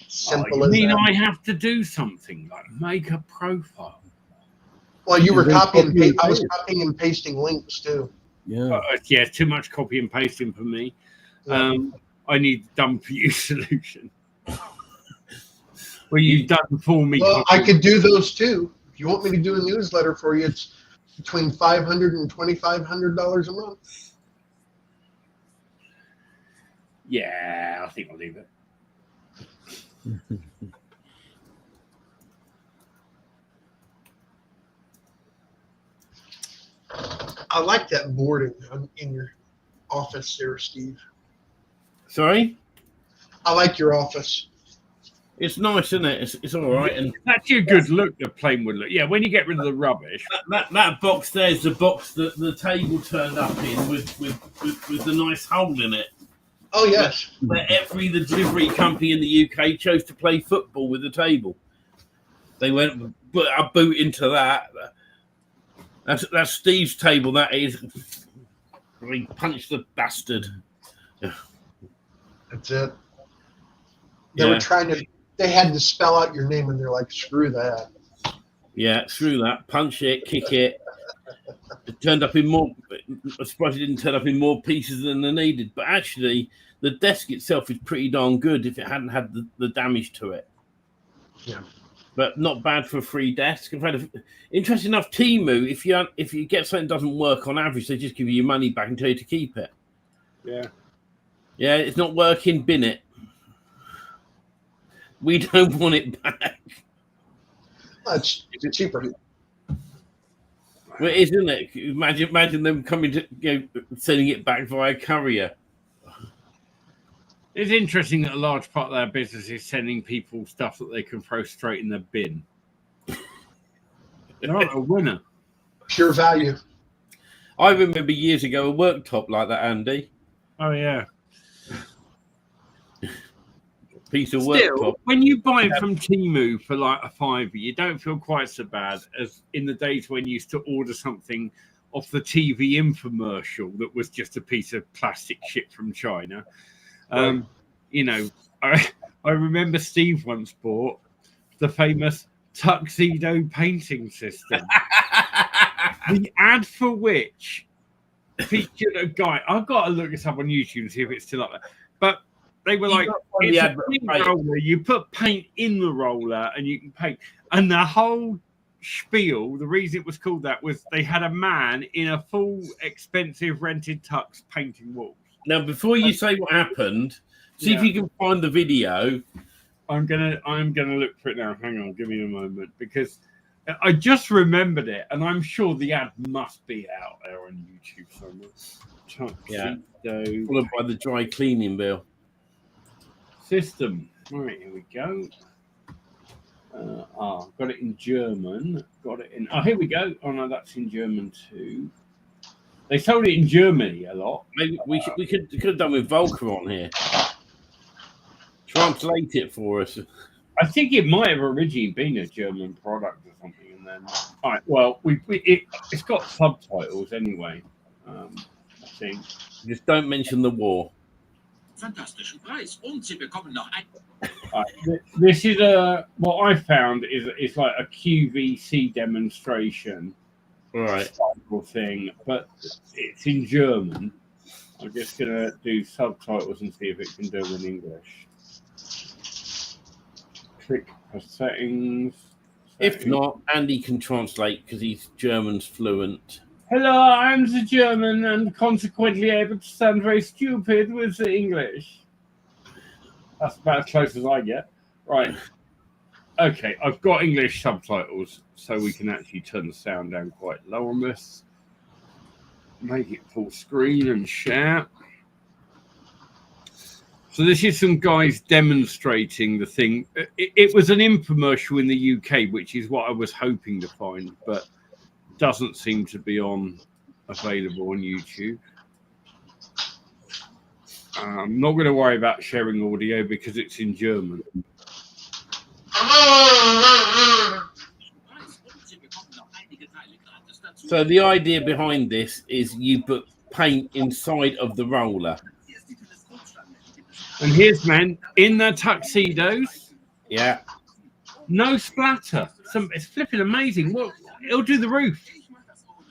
[SPEAKER 3] Simple
[SPEAKER 2] you
[SPEAKER 3] as
[SPEAKER 2] mean
[SPEAKER 3] that.
[SPEAKER 2] I have to do something like make a profile?
[SPEAKER 3] Well, you were
[SPEAKER 5] And then
[SPEAKER 3] copying and
[SPEAKER 5] copy and
[SPEAKER 3] I was
[SPEAKER 5] paste.
[SPEAKER 3] copying and pasting links too.
[SPEAKER 5] Yeah.
[SPEAKER 2] Yeah, too much copy and pasting for me.
[SPEAKER 3] Yeah.
[SPEAKER 2] I need done for you solution. Well, you've done for me.
[SPEAKER 3] Well, I could do those too. If you want me to do a newsletter for you, it's between $500 and $2,500 a month.
[SPEAKER 2] Yeah, I think I'll leave it.
[SPEAKER 3] I like that boarding in your office there, Steve.
[SPEAKER 4] Sorry,
[SPEAKER 3] I like your office.
[SPEAKER 4] it's nice, isn't it? It's all right. And
[SPEAKER 2] It's actually a good look. The plain wood look. Yeah, when you get rid of the rubbish.
[SPEAKER 4] that box there is the box that the table turned up in with the nice hole in it.
[SPEAKER 3] Oh, yes.
[SPEAKER 4] Where the delivery company in the UK chose to play football with the table. They went, put a boot into that. That's Steve's table. That is. He punched the bastard.
[SPEAKER 3] That's it. They were trying to, they had to spell out your name and they're like, screw that.
[SPEAKER 4] Yeah, through that. Punch it, kick it. It turned up in more. I suppose it didn't turn up in more pieces than they needed. But actually, the desk itself is pretty darn good if it hadn't had the damage to it.
[SPEAKER 3] Yeah.
[SPEAKER 4] But not bad for a free desk. In fact, interesting enough, Temu, if you get something that doesn't work on average, they just give you your money back and tell you to keep it.
[SPEAKER 2] Yeah.
[SPEAKER 4] Yeah, it's not working, bin it. We don't want it back.
[SPEAKER 3] It's cheaper.
[SPEAKER 4] Well, it is, isn't it? Imagine them coming to sending it back via courier.
[SPEAKER 2] It's interesting that a large part of their business is sending people stuff that they can throw straight in the bin. They're not a winner.
[SPEAKER 3] Pure value.
[SPEAKER 4] I remember years ago a worktop like that, Andy.
[SPEAKER 2] Oh, yeah.
[SPEAKER 4] Piece of
[SPEAKER 2] Still,
[SPEAKER 4] worktop.
[SPEAKER 2] when you buy it from Temu for like a £5, you don't feel quite so bad as in the days when you used to order something off the TV infomercial that was just a piece of plastic shit from China. You know, I remember Steve once bought the famous tuxedo painting system. The ad for which featured a guy. I've got to look this up on YouTube and see if it's still up there. But they were like, it's a paint roller. You put paint in the roller and you can paint. And the whole spiel, the reason it was called that was they had a man in a full expensive rented tux painting walls.
[SPEAKER 4] Now, before you say what happened, see if you can find the video.
[SPEAKER 2] I'm gonna look for it now. Hang on, give me a moment because I just remembered it, and I'm sure the ad must be out there on YouTube somewhere. Tuxedo
[SPEAKER 4] Followed by the dry cleaning bill.
[SPEAKER 2] system. Right, here we go. Got it in German. Got it in. Oh, here we go. Oh no, that's in German too. They sold it in Germany a lot.
[SPEAKER 4] Maybe we could have done with Volker on here. Translate it for us.
[SPEAKER 2] I think it might have originally been a German product or something, and then. All right. Well, it's got subtitles anyway. I think.
[SPEAKER 4] Just don't mention the war.
[SPEAKER 6] Fantastischen Preis und Sie bekommen noch ein.
[SPEAKER 2] This is what I found is like a QVC demonstration.
[SPEAKER 4] Right.
[SPEAKER 2] Thing, but it's in German. I'm just gonna do subtitles and see if it can do it in English. Click for settings.
[SPEAKER 4] If not, Andy can translate because he's German's fluent.
[SPEAKER 2] Hello, I'm the German and consequently able to sound very stupid with the English. That's about as close as I get. Right. Okay, I've got English subtitles, so we can actually turn the sound down quite low on this. Make it full screen and share. So this is some guys demonstrating the thing. It was an infomercial in the UK, which is what I was hoping to find, but doesn't seem to be available on YouTube. I'm not going to worry about sharing audio because it's in German.
[SPEAKER 4] So the idea behind this is you put paint inside of the roller.
[SPEAKER 2] And here's men in their tuxedos
[SPEAKER 4] Yeah.
[SPEAKER 2] No splatter. It's flipping amazing. What it'll do the roof.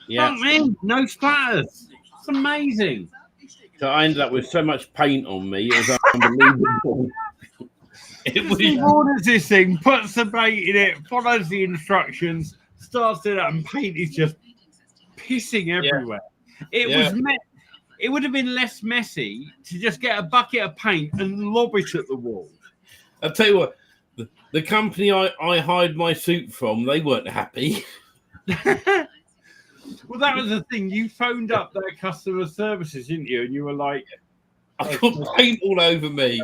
[SPEAKER 4] Yeah.
[SPEAKER 2] Fuck me, no splatters. It's amazing.
[SPEAKER 4] So I ended up with so much paint on me, it was unbelievable. It was
[SPEAKER 2] He orders this thing, puts the bait in it, follows the instructions, starts it up, and paint is just pissing everywhere. It would have been less messy to just get a bucket of paint and lob it at the wall.
[SPEAKER 4] I'll tell you what, the company I hired my suit from, they weren't happy.
[SPEAKER 2] Well, that was the thing. You phoned up their customer services, didn't you? And you were like,
[SPEAKER 4] I got paint all over me.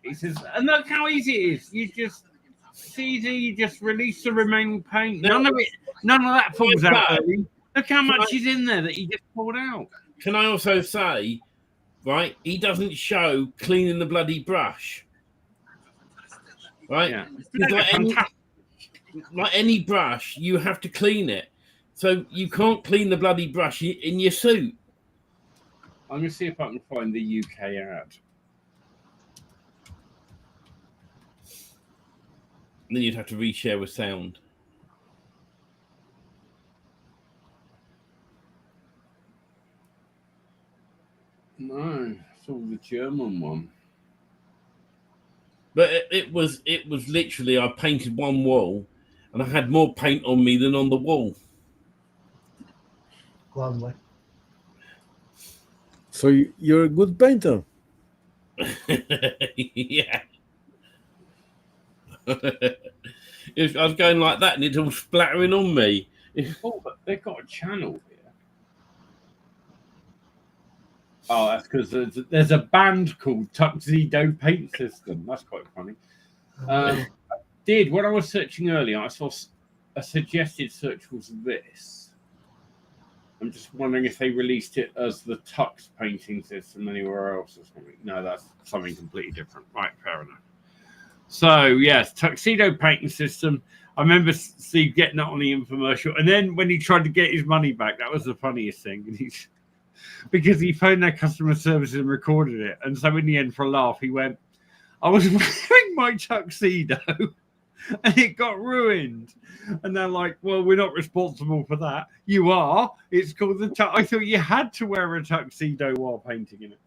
[SPEAKER 2] he says, and look how easy it is. It's easy. You just release the remaining paint. None of that falls out early. Look how much is in there that he just pulled out.
[SPEAKER 4] Can I also say, right, he doesn't show cleaning the bloody brush. Right?
[SPEAKER 2] Yeah.
[SPEAKER 4] It's like any brush, you have to clean it. So you can't clean the bloody brush in your suit.
[SPEAKER 2] I'm going to see if I can find the UK ad.
[SPEAKER 4] And then you'd have to reshare with sound.
[SPEAKER 2] No, it's all the German one.
[SPEAKER 4] But it was literally, I painted one wall and I had more paint on me than on the wall.
[SPEAKER 3] Lovely.
[SPEAKER 5] So you're a good painter.
[SPEAKER 4] Yeah. I was going like that and it's all splattering on me.
[SPEAKER 2] Oh, but they've got a channel here. Oh, that's because there's a band called Tuxedo Paint System. That's quite funny. When I was searching earlier, I saw a suggested search was this. I'm just wondering if they released it as the Tux painting system anywhere else or something. No, that's something completely different. Right, fair enough. So, yes, Tuxedo painting system. I remember Steve getting that on the infomercial. And then when he tried to get his money back, that was the funniest thing. Because he phoned their customer service and recorded it. And so in the end, for a laugh, he went, I was wearing my tuxedo and it got ruined. And they're like, well, we're not responsible for that. You are. It's called the I thought you had to wear a tuxedo while painting in it.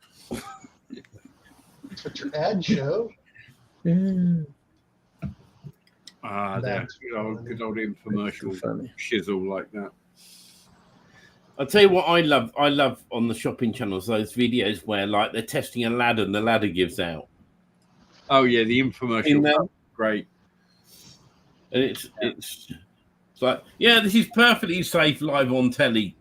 [SPEAKER 3] That's what your ad show.
[SPEAKER 2] That's good old infomercial shizzle like that.
[SPEAKER 4] I'll tell you what I love on the shopping channels, those videos where like they're testing a ladder and the ladder gives out.
[SPEAKER 2] Oh yeah, the infomercial. Great.
[SPEAKER 4] And it's like, yeah, this is perfectly safe live on telly.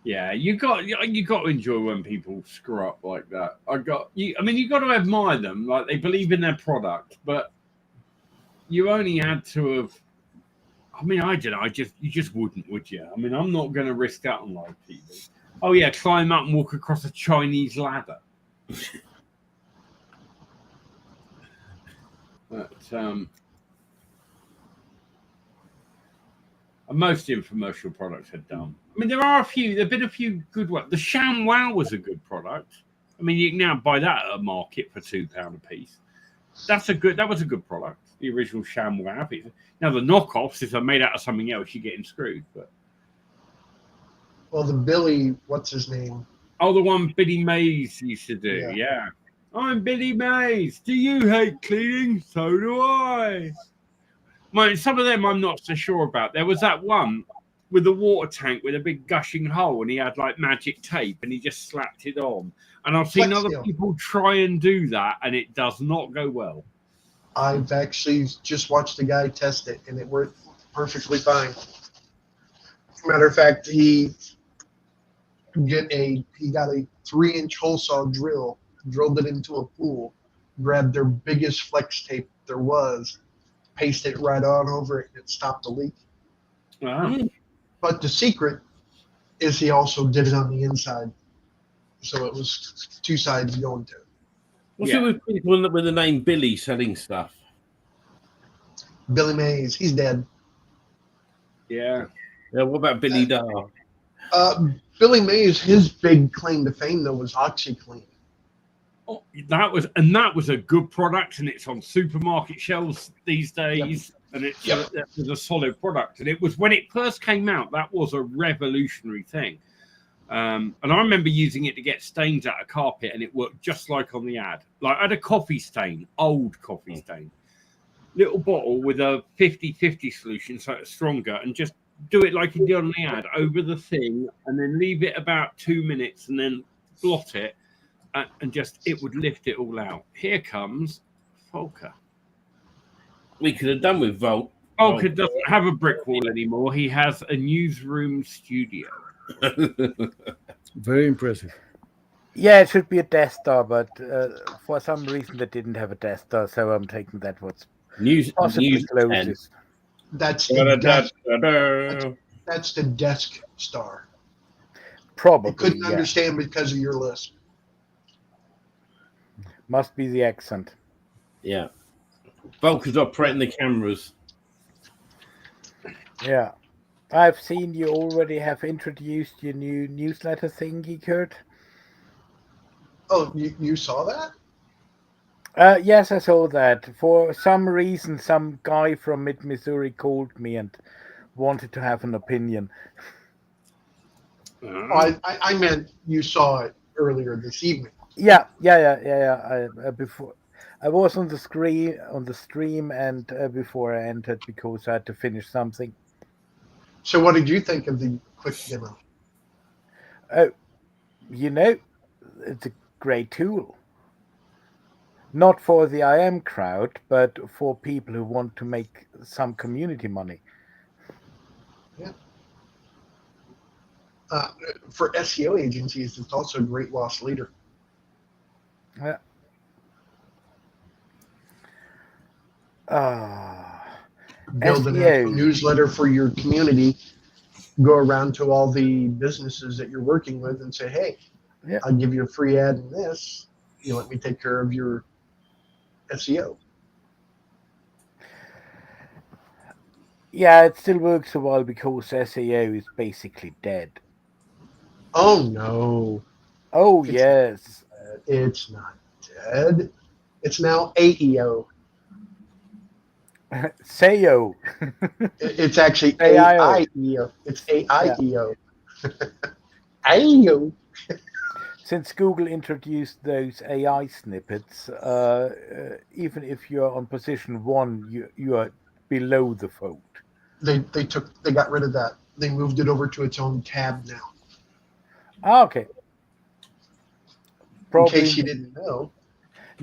[SPEAKER 2] Yeah, you got to enjoy when people screw up like that. You got to admire them, like they believe in their product, but you only had to have. I mean, I don't know. You just wouldn't, would you? I mean, I'm not going to risk that on live TV. Oh yeah, climb up and walk across a Chinese ladder. But most infomercial products are dumb. I mean, there've been a few good ones. The ShamWow was a good product. I mean, you can now buy that at a market for £2 a piece. That was a good product. The original ShamWow. Now the knockoffs, if they're made out of something else, you're getting screwed. But
[SPEAKER 3] well, the Billy, what's his name?
[SPEAKER 2] Oh, the one Billy Mays used to do. Yeah. I'm Billy Mays. Do you hate cleaning? So do I. Some of them I'm not so sure about. There was that one with the water tank with a big gushing hole, and he had like magic tape, and he just slapped it on. And I've seen other people try and do that, and it does not go well.
[SPEAKER 3] I've actually just watched a guy test it, and it worked perfectly fine. Matter of fact, he got a 3-inch hole saw drill, drilled it into a pool, grabbed their biggest flex tape there was, pasted it right on over it, and it stopped the leak.
[SPEAKER 2] Wow.
[SPEAKER 3] But the secret is he also did it on the inside, so it was two sides going to.
[SPEAKER 4] What's it with people with the name Billy selling stuff?
[SPEAKER 3] Billy Mays, he's dead.
[SPEAKER 2] Yeah.
[SPEAKER 4] Yeah. What about Billy Dar?
[SPEAKER 3] Billy Mays, his big claim to fame though was OxyClean.
[SPEAKER 2] Oh, that was a good product, and it's on supermarket shelves these days. And it was a solid product. And it was when it first came out, that was a revolutionary thing. And I remember using it to get stains out of carpet, and it worked just like on the ad. Like I had a coffee stain, old coffee stain, little bottle with a 50-50 solution, so it's stronger, and just do it like you did on the ad over the thing, and then leave it about 2 minutes, and then blot it, and just it would lift it all out. Here comes Volker.
[SPEAKER 4] We could have done with Volt.
[SPEAKER 2] Volker doesn't have a brick wall anymore. He has a newsroom studio.
[SPEAKER 5] Very impressive.
[SPEAKER 7] Yeah, it should be a Death Star, but for some reason they didn't have a Death Star, so I'm taking that what's possibly closest.
[SPEAKER 3] That's the desk star.
[SPEAKER 7] Probably.
[SPEAKER 3] I couldn't understand because of your list.
[SPEAKER 7] Must be the accent.
[SPEAKER 4] Yeah. Volker's operating the cameras.
[SPEAKER 7] Yeah. I've seen you already have introduced your new newsletter thingy, Kurt.
[SPEAKER 3] Oh, you saw that?
[SPEAKER 7] Yes, I saw that. For some reason, some guy from Mid-Missouri called me and wanted to have an opinion.
[SPEAKER 3] Oh, I meant you saw it earlier this evening.
[SPEAKER 7] Yeah. Before I was on the stream, and before I entered because I had to finish something.
[SPEAKER 3] So, what did you think of the quick demo?
[SPEAKER 7] It's a great tool. Not for the IM crowd, but for people who want to make some community money.
[SPEAKER 3] Yeah. For SEO agencies, it's also a great loss leader.
[SPEAKER 7] Yeah.
[SPEAKER 3] Build an actual newsletter for your community. Go around to all the businesses that you're working with and say, "Hey, I'll give you a free ad in this. You let me take care of your SEO."
[SPEAKER 7] Yeah, it still works a while because SEO is basically dead.
[SPEAKER 3] Oh no!
[SPEAKER 7] Oh yes,
[SPEAKER 3] it's not dead. It's now AEO.
[SPEAKER 7] SEO.
[SPEAKER 3] It's actually AIEO. It's AIEO. AIEO.
[SPEAKER 7] Since Google introduced those AI snippets, even if you're on position 1, you are below the fold.
[SPEAKER 3] They got rid of that. They moved it over to its own tab now.
[SPEAKER 7] Ah, okay.
[SPEAKER 3] Probably, in case you didn't know.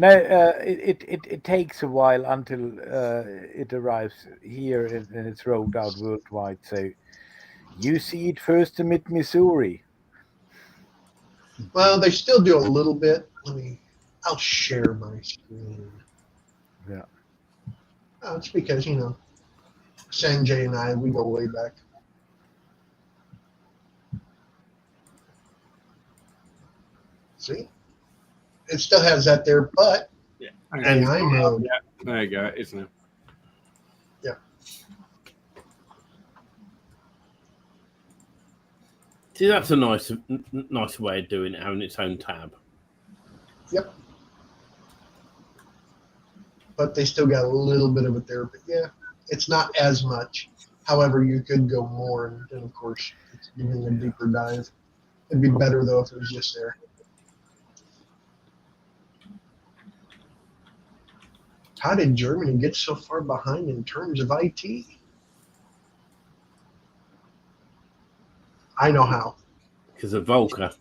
[SPEAKER 7] No, it takes a while until it arrives here and it's rolled out worldwide. So you see it first in Mid-Missouri.
[SPEAKER 3] Well, they still do a little bit. I'll share my screen.
[SPEAKER 7] Yeah.
[SPEAKER 3] Oh, it's because, Sanjay and I, we go way back. See? It still has that there, but AI mode.
[SPEAKER 2] Yeah, there you go, isn't it?
[SPEAKER 3] Yeah.
[SPEAKER 4] See, that's a nice way of doing it, having its own tab.
[SPEAKER 3] Yep. But they still got a little bit of it there. But yeah, it's not as much. However, you could go more, and then of course, it's giving a deeper dive. It'd be better though if it was just there. How did Germany get so far behind in terms of IT? I know how.
[SPEAKER 4] Because of Volker.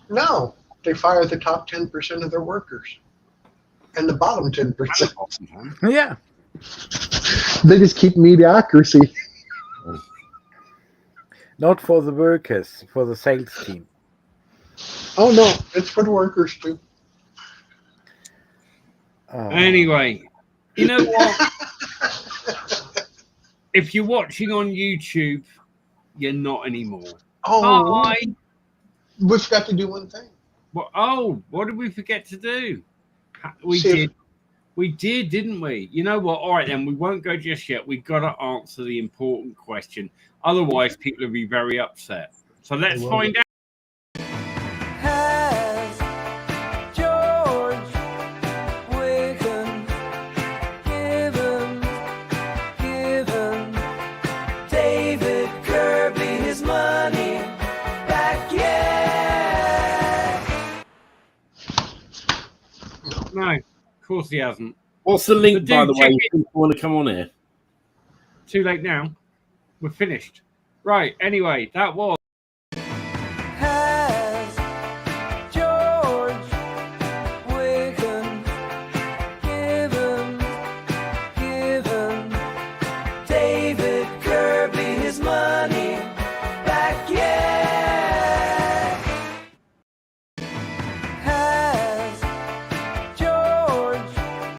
[SPEAKER 3] No, they fire the top 10% of their workers and the bottom 10%.
[SPEAKER 7] Yeah.
[SPEAKER 3] They just keep mediocrity.
[SPEAKER 7] Not for the workers, for the sales team.
[SPEAKER 3] Oh no, it's for the workers too.
[SPEAKER 2] Anyway, you know what? If you're watching on YouTube, you're not anymore.
[SPEAKER 3] Oh,
[SPEAKER 2] Bye.
[SPEAKER 3] We forgot to do one thing.
[SPEAKER 2] What did we forget to do? We did, didn't we? You know what? All right, then we won't go just yet. We've got to answer the important question. Otherwise, people will be very upset. So let's find out.
[SPEAKER 1] Has Joe
[SPEAKER 2] No, of course he hasn't.
[SPEAKER 4] What's the link,
[SPEAKER 2] But
[SPEAKER 4] by
[SPEAKER 2] dude,
[SPEAKER 4] the way,
[SPEAKER 2] check
[SPEAKER 4] if you want to come on here?
[SPEAKER 2] Too late now. We're finished. Right. Anyway, that was.